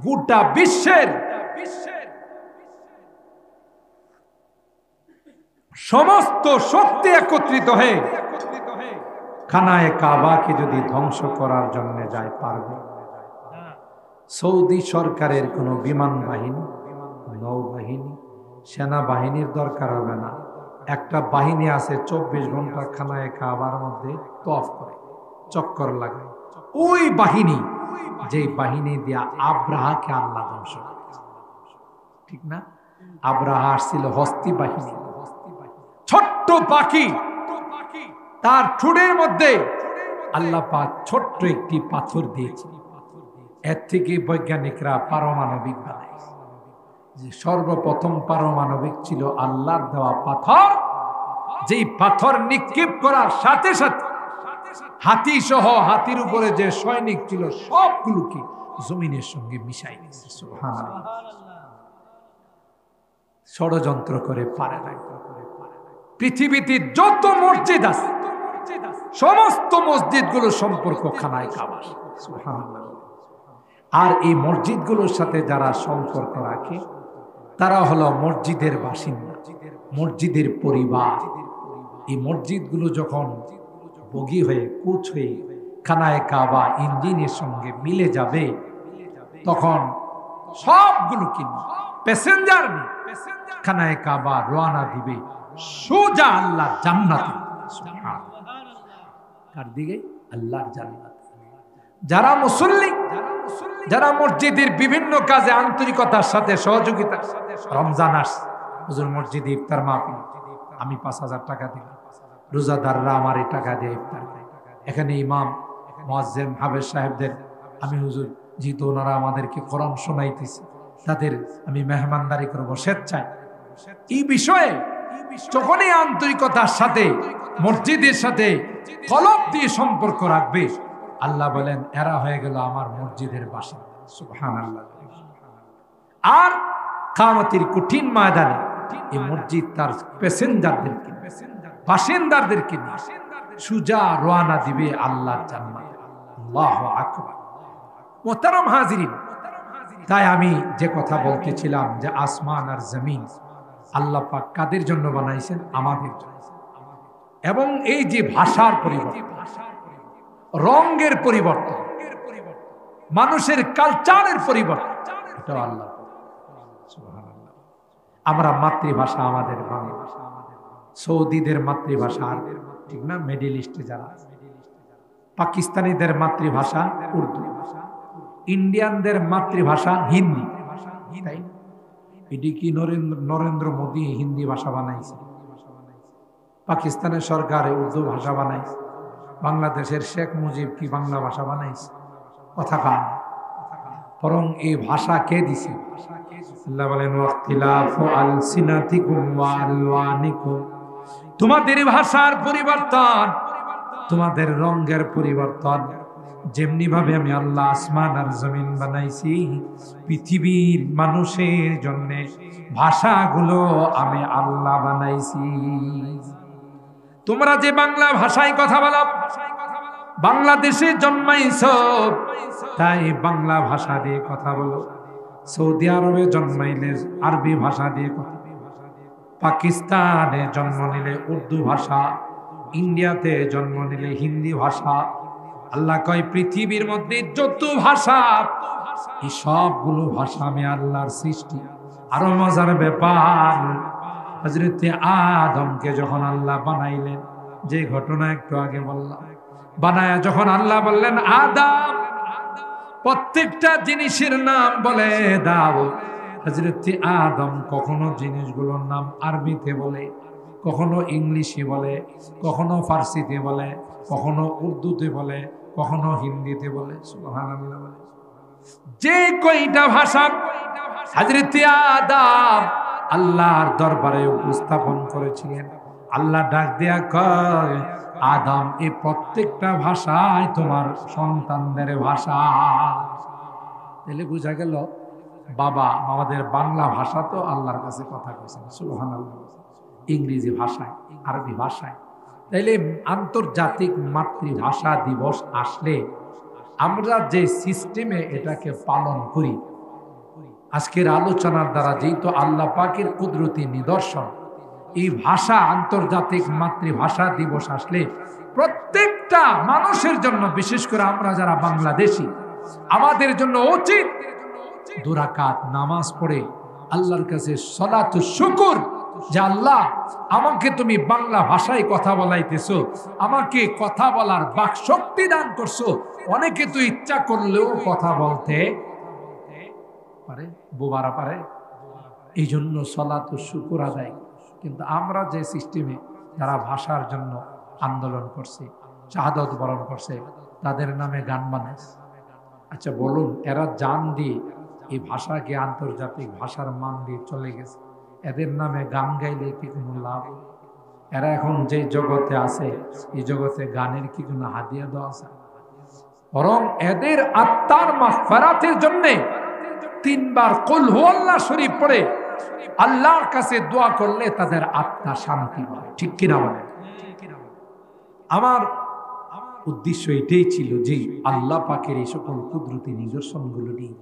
গোটা বিশ্বের সমস্ত শক্তি একত্রিত হয়ে খানায়ে কাবাকে যদি ধ্বংস করার জন্য যায়, পারবে? সৌদি সরকারের কোন বিমান বাহিনী নৌবাহিনী, সেনাবাহিনীর দরকার হবে না। একটা বাহিনী আছে 24 ঘন্টা খানায় কাবার মধ্যে তফ করে, চক্কর লাগায়। ওই বাহিনী, যে বাহিনী দিয়া আব্রাহাকে আল্লাহ ধ্বংস করেছে, ঠিক না? আব্রাহা আসছিল হস্তি বাহিনী, ছোট্ট পাখি, তার ঠোঁটের মধ্যে আল্লাহ পাক ছোট্ট একটি পাথর দিয়েছে। এর থেকে বৈজ্ঞানিকরা পারমাণবিক বানায়। যে সর্বপ্রথম পারমাণবিক ছিল আল্লাহর দেওয়া পাথর, যেই পাথর নিক্ষেপ করার সাথে সাথে হাতি সহ হাতির উপরে যে সৈনিক ছিল সবগুলোকে জমিনের সঙ্গে মিশাই দিয়েছে। সুবহানাল্লাহ। ষড়যন্ত্র করে পারে না। পৃথিবীতে যত মসজিদ আছে সমস্ত মসজিদগুলোর সম্পর্ক খানায় কাবা। সুবহানাল্লাহ। আর এই মসজিদগুলোর সাথে যারা সম্পর্ক রাখে তারা হলো মসজিদের বাসিন্দা, মসজিদের পরিবার। এই মসজিদগুলো যখন বগি হয়ে কুচ হয়ে খানায় কাবা ইঞ্জিনের সঙ্গে মিলে যাবে, তখন সবগুলো কিনে প্যাসেঞ্জার নিয়ে খানায় কাবা রওনা দিবে সোজা আল্লাহর জান্নাতে। কার দিকে? আল্লাহর জান্নাত। যারা মুসল্লি, যারা মসজিদের বিভিন্ন কাজে আন্তরিকতার সাথে সহযোগিতা, রমজান আসছে, হুজুর মসজিদে ইফতার মাহফিল, আমি 5,000 টাকা দিলাম, রোজাদাররা আমার এই টাকা দিয়ে ইফতার দেয়। এখানে ইমাম, মুয়াজ্জিন, হাফেজ সাহেবদের আমি হুজুর যেহেতু ওনারা আমাদেরকে কোরআন শোনাইতেছে, তাদের আমি মেহমানদারি করবো স্বেচ্ছায়। এই বিষয়ে যখনই আন্তরিকতার সাথে মসজিদের সাথে কলব দিয়ে সম্পর্ক রাখবে, আল্লাহ বলেন এরা হয়ে গেল আমার মসজিদের বাসিন্দা। সুবহানাল্লাহ। আর কিয়ামতের কঠিন ময়দানে এই মসজিদ তার প্যাসেঞ্জারদেরকে, বাসিন্দাদেরকে নিয়ে সুজা রওনা দিবে আল্লাহর জান্নাতে। আল্লাহু আকবার। মুহতারাম হাজিরিন, তাই আমি যে কথা বলতেছিলাম যে আসমান আর জমিন আল্লাহ পাক কাদের জন্য বানাইছেন? আমাদের জন্য। এবং এই যে ভাষার পরিবর্তন, রঙের পরিবর্তন, মানুষের কালচারের পরিবর্তন, এটা আল্লাহ। সুবহানাল্লাহ। আমরা মাতৃভাষা আমাদের বাংলা, সৌদিদের মাতৃভাষা আরবি, ঠিক না? মিডল ইস্টে যারা, পাকিস্তানিদের মাতৃভাষা উর্দু, ইন্ডিয়ানদের মাতৃভাষা হিন্দি, তাই এটি কি নরেন্দ্র মোদী হিন্দি ভাষা বানাইছে? পাকিস্তানের সরকার উর্দু ভাষা বানাইছে? বাংলাদেশের শেখ মুজিব কি বাংলা ভাষা বানাইছে? কথা কান। বরং এই ভাষা কে দিছে? আল্লাহ বলেন ওয়াখতিলাফু আলসিনাতিকুম ওয়া আলওয়ানিকুম, তোমাদের ভাষার পরিবর্তন, তোমাদের রঙের পরিবর্তন। যেমনি ভাবে আমি আল্লাহ আসমান আর জমিন বানাইছি, পৃথিবীর মানুষের জন্য ভাষাগুলো আমি আল্লাহ বানাইছি। তোমরা যে বাংলা ভাষায় কথা বলো, বাংলাদেশে জন্মাইছো তাই বাংলা ভাষা দিয়ে কথা বলো। সৌদি আরবে জন্মাইলে আরবি ভাষা দিয়ে কথা, পাকিস্তানে জন্ম নিলে উর্দু ভাষা, ইন্ডিয়াতে জন্ম নিলে হিন্দি ভাষা। আল্লাহ কয় পৃথিবীর মধ্যে যত ভাষা, এই সবগুলো ভাষা আমি আল্লাহর সৃষ্টি। আরো মজার ব্যাপার, হযরত আদমকে যখন আল্লাহ বানাইলেন, যে ঘটনা একটু আগে বললাম, বানায়া যখন আল্লাহ বললেন আদম, প্রত্যেকটা জিনিসের নাম বলে দাও। হযরত আদম কখনো জিনিসগুলোর নাম আরবিতে বলে, কখনো ইংলিশে বলে, কখনো ফার্সিতে বলে, কখনো উর্দুতে বলে, কখনো হিন্দিতে বলে। সুবহানাল্লাহ। যে কয়টা ভাষা হযরত আদম আল্লাহর দরবারে উপস্থাপন করেছিলেন, আল্লাহ ডাক দেয়া কয় আদম, এই প্রত্যেকটা ভাষায় তোমার সন্তানদের ভাষা। তাহলে বুঝা গেল বাবা আমাদের বাংলা ভাষা তো আল্লাহর কাছে কথা কইছেন। সুবহানাল্লাহ। ইংরেজি ভাষায়, আরবি ভাষায়। তাইলে আন্তর্জাতিক মাতৃভাষা দিবস আসলে আমরা যে সিস্টেমে এটাকে পালন করি, আজকের আলোচনার দ্বারা যেহেতু আল্লাহ পাকের কুদরতি নিদর্শন, এই ভাষা আন্তর্জাতিক মাতৃভাষা দিবস আসলে প্রত্যেকটা মানুষের জন্য, বিশেষ করে আমরা যারা বাংলাদেশি, আমাদের জন্য উচিত 2 রাকাত নামাজ পড়ে আল্লাহর কাছে সলাতু শুকর, যে আল্লাহ আমাকে তুমি বাংলা ভাষায় কথা বলাইতেছো, আমাকে কথা বলার বাক শক্তি দান করছো। অনেকে তো ইচ্ছা করলেও কথা বলতে পারে, বোবারা পারে, এই জন্য সলাতু শুকর আদায়। কিন্তু আমরা যে সিস্টেমে যারা ভাষার জন্য আন্দোলন করছে, শাহাদত বরণ করছে, তাদের নামে গান বানাইছে। আচ্ছা বলুন, এরা জান দিয়ে এই ভাষাকে আন্তর্জাতিক ভাষার মান দিয়ে চলে গেছে, এদের নামে গান গাইলে কি কোনো লাভ? এরা এখন যে জগতে আছে, এই জগতে গানের কি কোনো হাদিয়া দেওয়া আছে? বরং এদের আত্মার মাগফিরাতের জন্য 3 বার কুল হুয়াল্লাহ শরীফ পড়ে আল্লাহর কাছে দোয়া করলে তাদের আত্মা শান্তি পায়। ঠিক কিনা বলেন? আমার উদ্দেশ্য এটাই ছিল যে আল্লাহ পাকের এই সকল কুদরতি নিদর্শনগুলো নিয়ে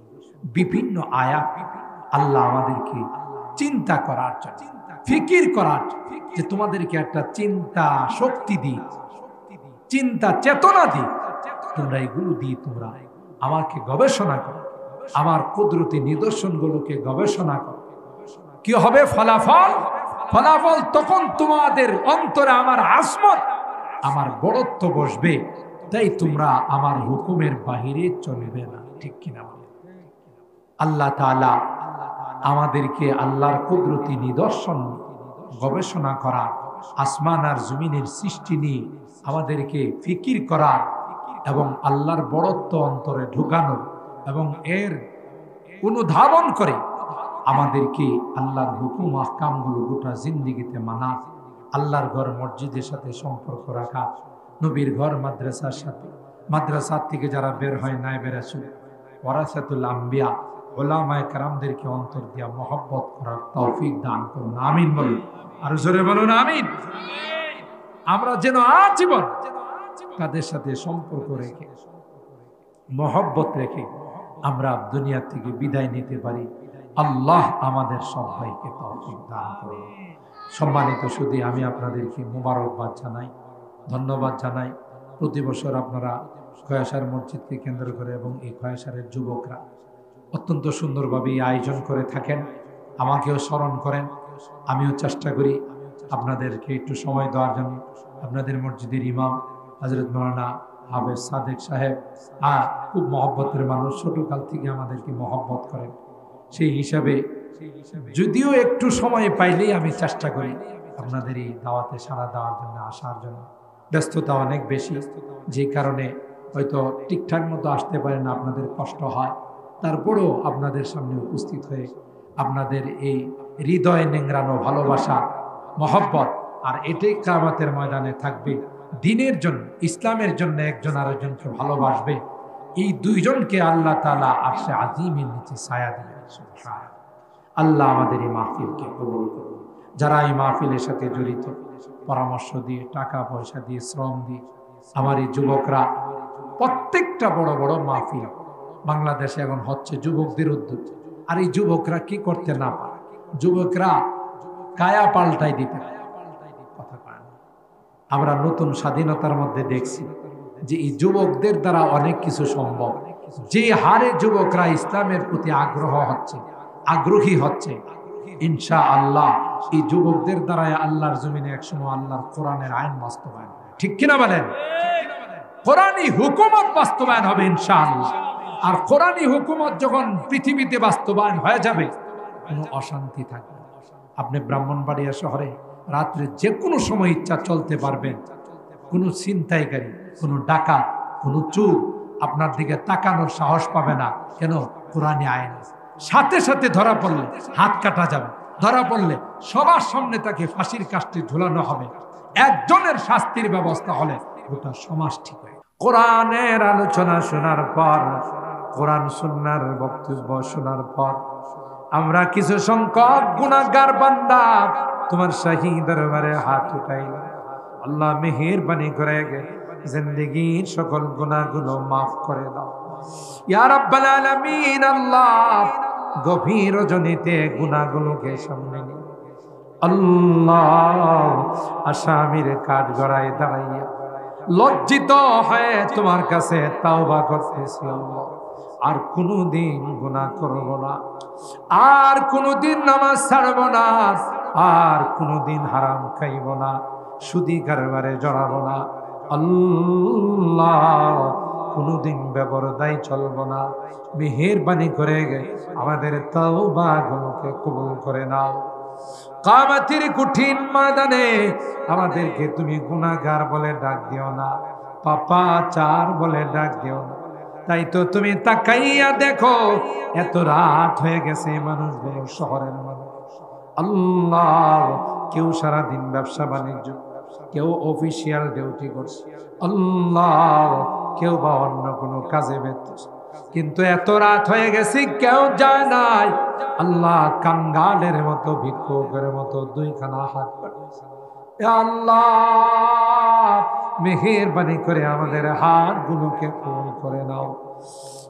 বিভিন্ন আয়াত আল্লাহ আমাদেরকে চিন্তা করার জন্য, ফিকির করার জন্য, যে তোমাদেরকে একটা চিন্তা শক্তি দিই, চিন্তা চেতনা দিই, তোমরা এগুলো দিয়ে তোমরা আমাকে গবেষণা করো, আমার কুদরতি নিদর্শনগুলোকে গবেষণা করো। কি হবে ফলাফল? ফলাফল তখন তোমাদের অন্তরে আমার আজমত, আমার বড়ত্ব বসবে। তাই তোমরা আমার হুকুমের বাহিরে চলবে না। ঠিক কিনা বলে? আল্লাহ তাআলা আমাদেরকে আল্লাহর কুদরতি নিদর্শন গবেষণা করা, আসমান আর জমিনের সৃষ্টি নিয়ে আমাদেরকে ফিকির করার এবং আল্লাহর বড়ত্ব অন্তরে ঢুকানোর এবং এর অনুধাবন করে আমাদেরকে আল্লাহর হুকুম আহকামগুলো গোটা জিন্দেগিতে মানা, আল্লাহর ঘর মসজিদের সাথে সম্পর্ক রাখা, নবীর ঘর মাদ্রাসার সাথে, মাদ্রাসার থেকে যারা বের হয় নায়েবে রাসূল ওয়ারাসাতুল আম্বিয়া উলামায়ে কেরামদেরকে অন্তর দিয়া মহব্বত করার তৌফিক দান করুন। আমিন বলুন, আর জোরে বলুন আমিন। আমরা যেন আজীবন তাদের সাথে সম্পর্ক রেখে, মহব্বত রেখে আমরা দুনিয়া থেকে বিদায় নিতে পারি। আল্লাহ আমাদের সবাইকে তৌফিক দান করুন। সম্মানিত সুধী, আমি আপনাদেরকে মোবারকবাদ জানাই, ধন্যবাদ জানাই। প্রতি বছর আপনারা খয়াসার মসজিদকে কেন্দ্র করে এবং এই খয়াসারের যুবকরা অত্যন্ত সুন্দরভাবে আয়োজন করে থাকেন, আমাকেও স্মরণ করেন। আমিও চেষ্টা করি আপনাদেরকে একটু সময় দেওয়ার জন্য। আপনাদের মসজিদের ইমাম হযরত মাওলানা হাফেজ সাদেক সাহেব খুব মহব্বতের মানুষ, ছোটকাল থেকে আমাদেরকে মহব্বত করেন। সেই হিসাবে যদিও একটু সময় পাইলেই আমি চেষ্টা করি আপনাদের এই দাওয়াতে সাড়া দেওয়ার জন্য, আসার জন্য। ব্যস্ততা অনেক বেশি, যে কারণে হয়তো ঠিকঠাক মতো আসতে পারে না, আপনাদের কষ্ট হয়। তারপরেও আপনাদের সামনে উপস্থিত হয়ে আপনাদের এই হৃদয়ে নেংড়ানো ভালোবাসা, মহব্বত, আর এটাই কিয়ামতের ময়দানে থাকবে। দ্বীনের জন্য, ইসলামের জন্য একজন আরেকজনকে ভালোবাসবে, এই দুইজনকে আল্লাহ তাআলা আরশে আজিমের নিচে ছায়া দিবেন। আল্লাহ আমাদের এই মাহফিলকে কবুল করুন। যারা এই মাহফিলের সাথে জড়িত, পরামর্শ দিয়ে, টাকা পয়সা দিয়ে, শ্রম দিয়ে, আমার এই যুবকরা, প্রত্যেকটা বড় বড় মাহফিল বাংলাদেশে এখন হচ্ছে যুবকদের উদ্যোগ। আর এই যুবকরা কি করতে না পারে? যুবকরা কায়া পাল্টাই দিতে পারে, কথা পায় না। আমরা নতুন স্বাধীনতার মধ্যে দেখছি যে এই যুবকদের দ্বারা অনেক কিছু সম্ভব। যে হারে যুবকরা ইসলামের প্রতি আগ্রহী হচ্ছে, ইনশাআল্লাহ এই যুবকদের দ্বারাই আল্লাহর জমিনে একসময় আল্লাহর কোরআনের আইন বাস্তবায়ন, ঠিক কিনা বলেন? কোরআনী হুকুমত বাস্তবায়ন হবে ইনশাআল্লাহ। আর কোরআনী হুকুমত যখন পৃথিবীতে বাস্তবায়ন হয়ে যাবে, কোনো অশান্তি থাকবে না। আপনি ব্রাহ্মণবাড়িয়া শহরে রাত্রে যে কোনো সময় ইচ্ছা চলতে পারবেন। কোনো ছিনতাইকারী, কোনো ডাকাত, কোনো চোর আপনার দিকে তাকানোর সাহস পাবে না। কেন? কোরআনী আইন। সাথে সাথে ধরা পড়লে হাত কাটা যাবে, ধরা পড়লে সবার সামনে তাকে ফাঁসির কাস্টে ঝুলানো হবে। একজনের শাস্তির ব্যবস্থা হলে গোটা সমাজ ঠিক হয়। কোরআনের আলোচনা শোনার পর, কোরআন সুন্নাহর বক্তব্য শোনার পর আমরা কিছু সংখ্যক গুনাহগার বান্দা তোমার শাহী দরবারে হাত উঠাইলাম। আল্লাহ মেহেরবানি করে জিন্দেগীর সকল গুনাহগুলো মাফ করে দাও ইয়া রাব্বাল আলামিন। আল্লাহ গভীর রজনীতে গুনাহগুলোকে সামনে নিয়ে আল্লাহ আসামির কাঠ গড়ায় দাঁড়াইয়া লজ্জিত হয়ে তোমার কাছে তাওবা করতেছি। আল্লাহ আর কোনোদিন গুনাহ করব না, আর কোনোদিন নামাজ ছাড়ব না, আর কোনোদিন হারাম খাইব না, সুদি কারবারে জড়াবো না, আল্লাহ কোনোদিন বেপরদায় চলব না। মেহেরবানি করে আমাদের তাওবাগুলোকে কবুল করে নাও। কিয়ামতের কঠিন ময়দানে আমাদেরকে তুমি গুনাহগার বলে ডাক দিও না, পাপাচার বলে ডাক দিও না। তাই তো তুমি তাকাইয়া দেখো, এত রাত হয়ে গেছে, মানুষগুলো শহরের মানুষ, আল্লাহ কেউ সারাদিন ব্যবসা বাণিজ্য, কেউ অফিসিয়াল ডিউটি করছে, আল্লাহ কেউ বা অন্য কোনো কাজে ব্যস্ত, কিন্তু এত রাত হয়ে গেছে কেউ যায় নাই। আল্লাহ কাঙ্গালের মতো, ভিক্ষুকের মতো দুইখানা হাত পাঠিয়েছে। আল্লাহ মেহেরবানি করে আমাদের হাতগুলোকে কবুল করে নাও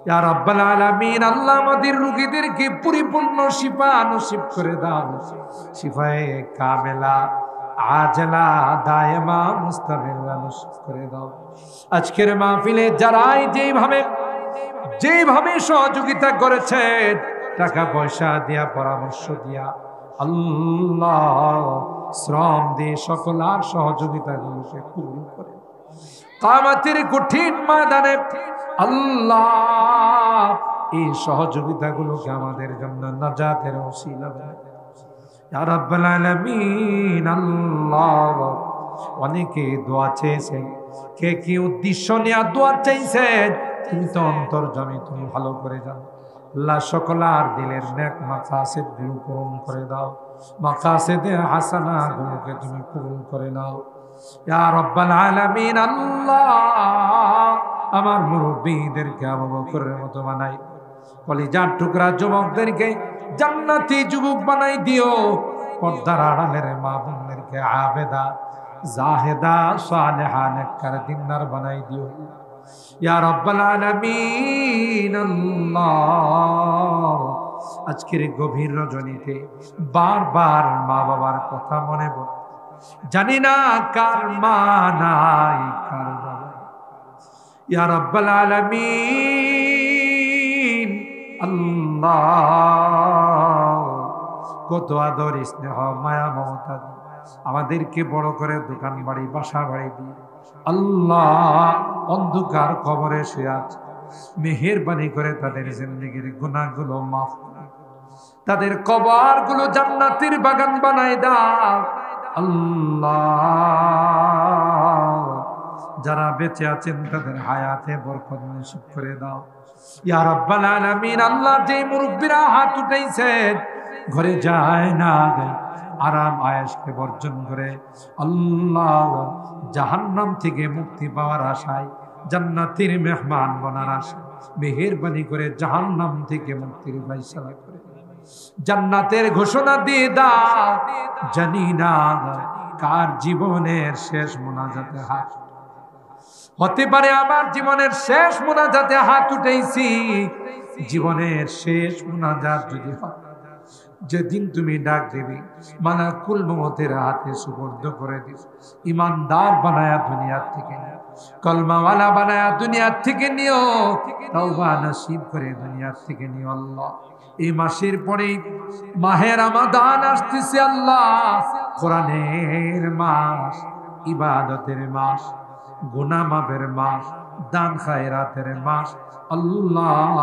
ইয়া রাব্বাল আলামিন। আল্লাহ আমাদের রোগীদেরকে পরিপূর্ণ শিফা নসিব করে দাও, শিফায়ে কামেলা আজলা দায়েমা মুস্তামিরা নসিব করে দাও। আজকের মাহফিলে যারাই যেভাবে সহযোগিতা করেছে, টাকা পয়সা দিয়া, পরামর্শ দিয়া, আল্লাহ শ্রম দিয়ে সকল আর সহযোগিতাগুলোকে কবুল করে। কিয়ামতের কঠিন ময়দানে আল্লাহ এই সহযোগিতাগুলোকে আমাদের জন্য নাজাতের ওসিলা বানায় ইয়া রাব্বাল আলামিন। আল্লাহ অনেকে দোয়া চেয়েছেন, কে কি উদ্দেশ্য নিয়ে দোয়া চাইছেন তুমি তো অন্তর্যামী, তুমি ভালো করে জানো। আল্লাহ সকল আর দিলের নেক মাকাসিদ গুলো পূরণ করে দাও, মাকাসিদে হাসানা গুলোকে তুমি কবুল করে নাও ইয়া রাব্বাল আলামিন। আল্লাহ আমার মুরব্বীদেরকে আবু বকরের মতো বানাই, কলিজার টুকরা যুবকদেরকে জান্নাতি যুবক বানাই দিও, পর্দার আড়ালের মা বোনদেরকে আবেদা জাহেদা সালেহা নেককার দিনদার বানাই দিও ইয়া রাব্বাল আলামিন। আল্লাহ আজকের গভীর রজনীতে বারবার মা বাবার কথা মনে পড়ে, জানি না কার মা নাই কার বাবা, ইয়া রাব্বাল আলামিন। আল্লাহ কত আদর স্নেহ মায়া মমতা আমাদেরকে বড় করে দোকান বাড়ি বাসা বাড়ি দিয়ে আল্লাহ অন্ধকার কবরে শুয়ে আছে, মেহেরবানি করে তাদের জিন্দেগির গুনাহগুলো মাফ করে, তাদের কবরগুলো জান্নাতের বাগান বানায় দাও আল্লাহ। যারা বেঁচে আছেন তাদের হায়াতে বরকত নসিব করে দাও ইয়া রাব্বাল আলামিন। আল্লাহ যে মুরব্বিরা হাত উঠাইছেন, ঘরে যায় না আরাম আয়েশকে বর্জন করে আল্লাহ জাহান্নাম থেকে মুক্তি পাওয়ার আশায়, জান্নাতের মেহমান বনার আশায় মেহেরবানি করে জাহান্নাম থেকে মুক্তির ফয়সালা করে জান্নাতের ঘোষণা দিয়ে দাও। জানি না কার জীবনের শেষ মোনাজাতে হাত হতে পারে, আমার জীবনের শেষ মোনাজাতে হাত উঠাইছি, জীবনের শেষ মোনাজাত যদি হয়, যেদিন তুমি ডাক দেবে মালাকুল মউতের হাতে সুপর্দ করে দিস, ইমানদার বানায়া দুনিয়া থেকে নিও, কলমাওয়ালা বানায়া দুনিয়া থেকে নিও, তওবা নসিব করে দুনিয়া থেকে নিও আল্লাহ। এই মাসের পরে মাহে রমাদান আসতেছে আল্লাহ, কোরআনের মাস, ইবাদতের মাস, গুনাহ মাফের মাস, দান খায়রাতের মাস আল্লাহ।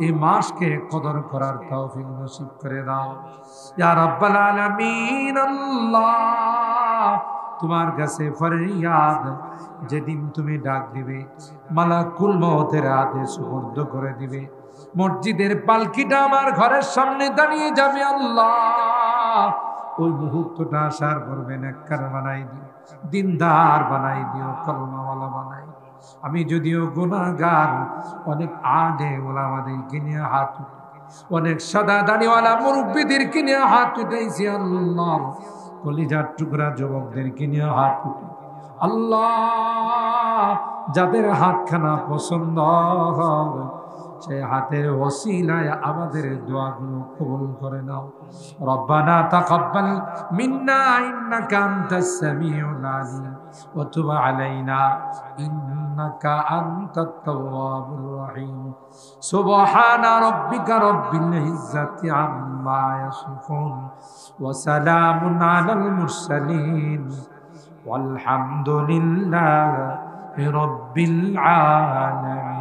এই মাসকে কদর করার তৌফিক নসিব করে দাও ইয়া রাব্বাল আলামিন। আল্লাহ তোমার কাছে ফরিয়াদ, যেদিন তুমি ডাক দিবে মালাকুল মউতের হাতে সুপর্দ করে দিবে, মসজিদের পালকিটা আমার ঘরের সামনে দাঁড়িয়ে যাবে আল্লাহ, ওই মুহূর্তটা আসার করবে নেককার বানাই দিও, দিনদার বানাই দিও, কলমাওয়ালা বানাই। আমি যদিও গুনাহগার, অনেক আলে ওলামাদেরকে নিয়ে হাত উঠে, অনেক সাদা দাড়িওয়ালা মুরব্বীদেরকে নিয়ে হাত উঠাইছি আল্লাহ, কলিজার টুকরা যুবকদেরকে নিয়ে হাত উঠে আল্লাহ, যাদের হাতখানা পছন্দ হবে সেই হাতের ওসিলায় আমাদের দোয়াগুলো কবুল করে নাও। রব্বানা তাকাব্বাল মিন্না ইন্নাকা আনতাস সামিউল আলিম وتب علينا إنك أنت التواب الرحيم سبحان ربك رب العزة عما يصفون وسلام على المرسلين والحمد لله رب العالمين